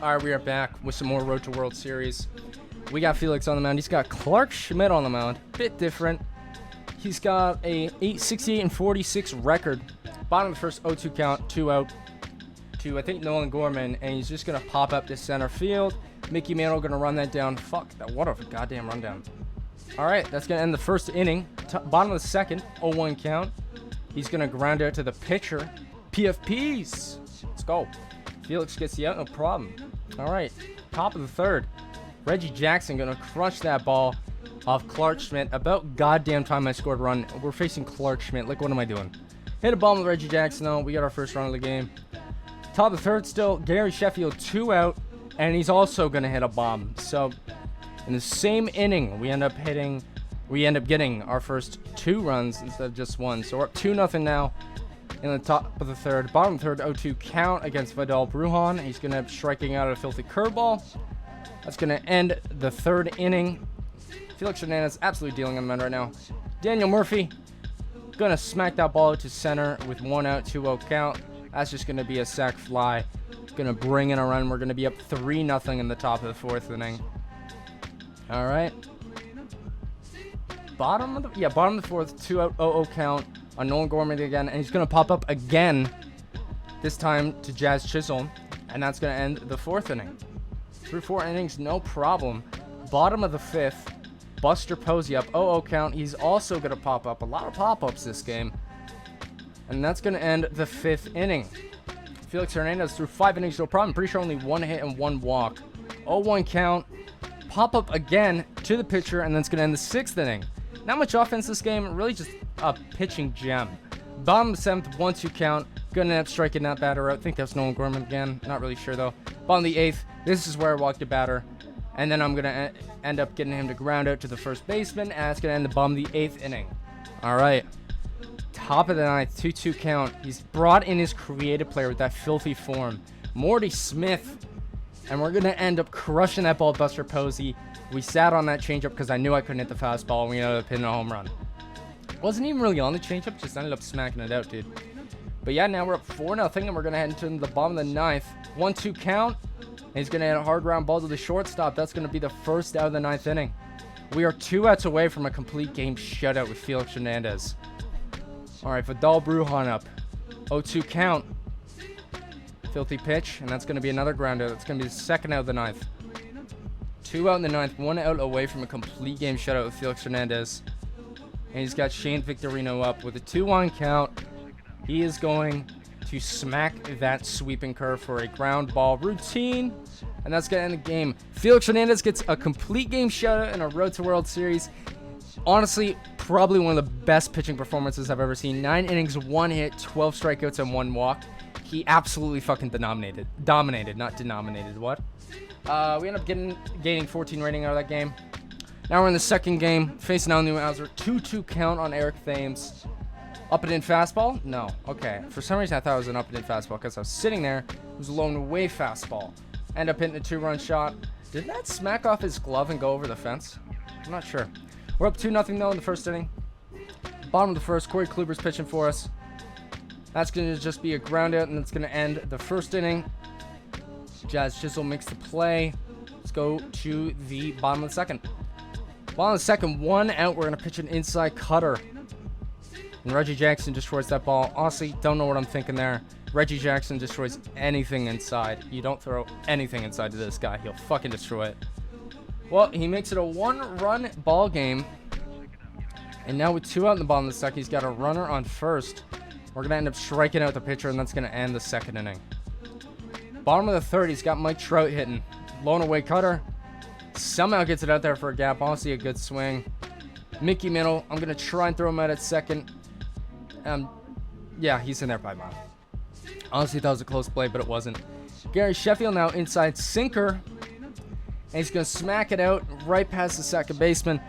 All right, we are back with some more Road to World Series. We got Felix on the mound. He's got Clark Schmidt on the mound. Bit different. He's got a 868-46 record. Bottom of the first 0-2 count, 2 out to, I think, Nolan Gorman. And he's just going to pop up to center field. Mickey Mantle going to run that down. Fuck, what a goddamn rundown. All right, that's going to end the first inning. Bottom of the second, 0-1 count. He's going to ground out to the pitcher. PFPs. Let's go. Felix gets the out, no problem. All right, top of the third. Reggie Jackson going to crush that ball off Clark Schmidt. About goddamn time I scored a run. We're facing Clark Schmidt. Look, what am I doing? Hit a bomb with Reggie Jackson, though. We got our first run of the game. Top of the third still, Gary Sheffield, 2 out. And he's also going to hit a bomb. So, in the same inning, we end up getting our first 2 runs instead of just 1. So, we're up 2-0 now. In the top of the third, bottom of the third, 0-2 count against Vidal Brujan. He's going to be striking out a filthy curveball. That's going to end the third inning. Felix Hernandez absolutely dealing on the mound right now. Daniel Murphy going to smack that ball to center with 1 out, 2-0 count. That's just going to be a sac fly. Going to bring in a run. We're going to be up 3-0 in the top of the 4th inning. All right. Bottom of the 4th, 2 out, 0-0 count on Nolan Gorman again, and he's going to pop up again, this time to Jazz Chisholm, and that's going to end the 4th inning. Through 4 innings, no problem. Bottom of the 5th, Buster Posey up, 0-0 count. He's also going to pop up. A lot of pop-ups this game, and that's going to end the 5th inning. Felix Hernandez through 5 innings, no problem. Pretty sure only 1 hit and 1 walk. 0-1 count. Pop up again to the pitcher, and then it's going to end the 6th inning. Not much offense this game, really just a pitching gem. Bottom of the 7th, 1-2 count. Gonna end up striking that batter out. I think that's Nolan Gorman again. Not really sure though. Bottom of the 8th, this is where I walked the batter. And then I'm gonna end up getting him to ground out to the first baseman. And that's gonna end the bottom of the 8th inning. Alright. Top of the 9th, 2-2 count. He's brought in his creative player with that filthy form, Morty Smith. And we're gonna end up crushing that ball, Buster Posey. We sat on that changeup because I knew I couldn't hit the fastball, and we ended up hitting a home run. Wasn't even really on the changeup, just ended up smacking it out, dude. But yeah, now we're up 4-0, and we're going to head into the bottom of the 9th. 1-2 count, and he's going to hit a hard ground ball to the shortstop. That's going to be the first out of the 9th inning. We are 2 outs away from a complete game shutout with Felix Hernandez. All right, Vidal Brujan up. 0-2 count. Filthy pitch, and that's going to be another ground out. That's going to be the second out of the 9th. 2 out in the 9th, 1 out away from a complete game shutout with Felix Hernandez. And he's got Shane Victorino up with a 2-1 count. He is going to smack that sweeping curve for a ground ball routine. And that's going to end the game. Felix Hernandez gets a complete game shutout in a Road to World Series. Honestly, probably one of the best pitching performances I've ever seen. 9 innings, 1 hit, 12 strikeouts, and 1 walk. He absolutely fucking dominated, not denominated. What? We end up gaining 14 rating out of that game. Now we're in the second game, facing Al Newhouser. 2-2 count on Eric Thames. Up and in fastball? No. Okay. For some reason, I thought it was an up and in fastball because I was sitting there. It was a lone away fastball. End up hitting a 2-run shot. Did that smack off his glove and go over the fence? I'm not sure. We're up 2-0 though in the first inning. Bottom of the first, Corey Kluber's pitching for us. That's going to just be a ground out, and it's going to end the first inning. Jazz Chisholm makes the play. Let's go to the bottom of the second. Bottom of the second, 1 out. We're going to pitch an inside cutter. And Reggie Jackson destroys that ball. Honestly, don't know what I'm thinking there. Reggie Jackson destroys anything inside. You don't throw anything inside to this guy. He'll fucking destroy it. Well, he makes it a 1-run ball game. And now with 2 out in the bottom of the second, he's got a runner on first. We're going to end up striking out the pitcher, and that's going to end the second inning. Bottom of the third, he's got Mike Trout hitting. Blown away cutter. Somehow gets it out there for a gap. Honestly, a good swing. Mickey Mantle, I'm going to try and throw him out at second. Yeah, he's in there by mile. Honestly, that was a close play, but it wasn't. Gary Sheffield now inside sinker. And he's going to smack it out right past the second baseman.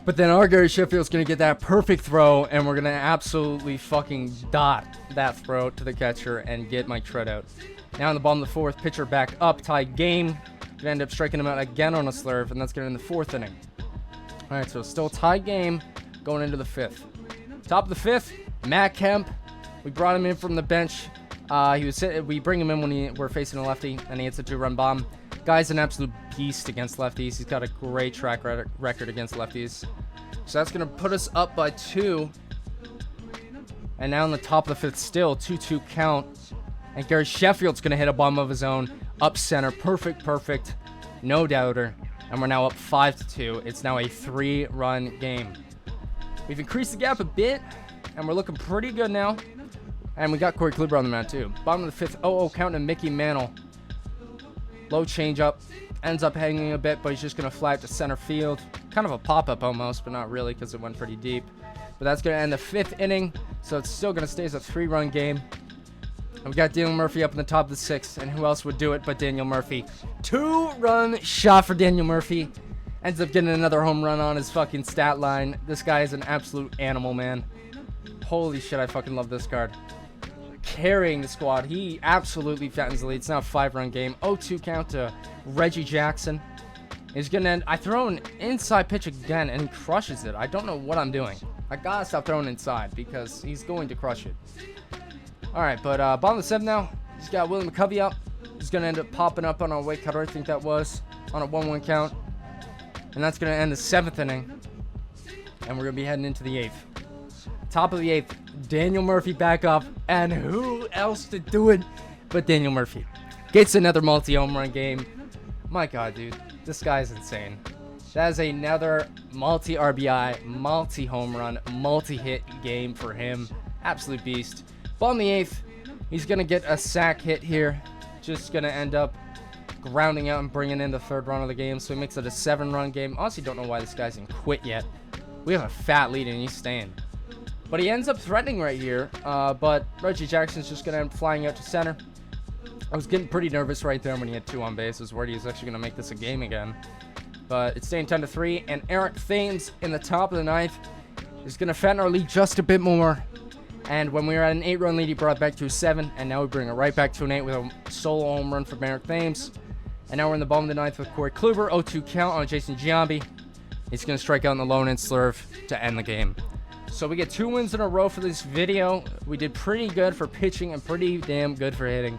But then our Gary Sheffield's going to get that perfect throw, and we're going to absolutely fucking dot that throw to the catcher and get Mike Trout out. Now in the bottom of the fourth, pitcher back up, tied game. Going to end up striking him out again on a slurve, and that's going to end the 4th inning. All right, so still tied game going into the 5th. Top of the 5th, Matt Kemp. We brought him in from the bench. We bring him in when we're facing a lefty, and he hits a 2-run bomb. Guy's an absolute beast against lefties. He's got a great track record against lefties. So that's going to put us up by 2. And now in the top of the 5th still, 2-2 count. And Gary Sheffield's going to hit a bomb of his own. Up center. Perfect. No doubter. And we're now up 5-2. It's now a 3-run game. We've increased the gap a bit. And we're looking pretty good now. And we got Corey Kluber on the mound too. Bottom of the 5th, 0-0 count to Mickey Mantle. Low changeup. Ends up hanging a bit, but he's just going to fly it to center field. Kind of a pop-up almost, but not really because it went pretty deep. But that's going to end the 5th inning, so it's still going to stay as a 3-run game. And we got Daniel Murphy up in the top of the 6th, and who else would do it but Daniel Murphy? 2-run shot for Daniel Murphy. Ends up getting another home run on his fucking stat line. This guy is an absolute animal, man. Holy shit, I fucking love this card. Carrying the squad. He absolutely fattens the lead. It's now a 5-run game. 0-2 count to Reggie Jackson. He's gonna end. I throw an inside pitch again and he crushes it. I don't know what I'm doing. I gotta stop throwing inside because he's going to crush it. Alright, but bottom of the 7th now. He's got Willie McCovey up. He's gonna end up popping up on a weight cutter, I think that was, on a 1-1 count. And that's gonna end the 7th inning. And we're gonna be heading into the 8th. Top of the 8th, Daniel Murphy back up, and who else to do it but Daniel Murphy? Gets another multi-home run game. My God, dude, this guy's insane. That is another multi-RBI, multi-home run, multi-hit game for him. Absolute beast. Bottom of the 8th, he's going to get a sack hit here. Just going to end up grounding out and bringing in the 3rd run of the game, so he makes it a 7-run game. Honestly, don't know why this guy hasn't quit yet. We have a fat lead and he's staying. But he ends up threatening right here. But Reggie Jackson's just going to end up flying out to center. I was getting pretty nervous right there when he had 2 on base. I was worried he was actually going to make this a game again. But it's staying 10-3. And Eric Thames in the top of the 9th is going to fatten our lead just a bit more. And when we were at an 8-run lead, he brought it back to a 7. And now we bring it right back to an 8 with a solo home run from Eric Thames. And now we're in the bottom of the 9th with Corey Kluber. 0-2 count on Jason Giambi. He's going to strike out in the lone and slurve to end the game. So we get 2 wins in a row for this video. We did pretty good for pitching and pretty damn good for hitting.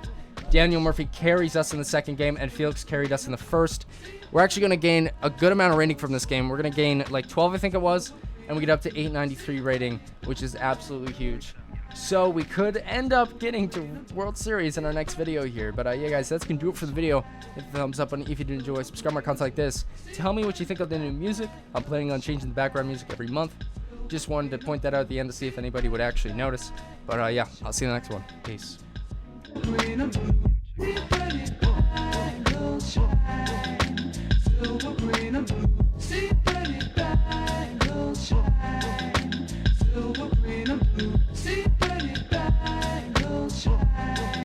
Daniel Murphy carries us in the 2nd game, and Felix carried us in the 1st. We're actually going to gain a good amount of rating from this game. We're going to gain like 12, I think it was, and we get up to 893 rating, which is absolutely huge. So we could end up getting to World Series in our next video here. But yeah, guys, that's going to do it for the video. Hit the thumbs up button if you did enjoy. Subscribe to my content like this. Tell me what you think of the new music. I'm planning on changing the background music every month. Just wanted to point that out at the end to see if anybody would actually notice. But yeah, I'll see you in the next one. Peace.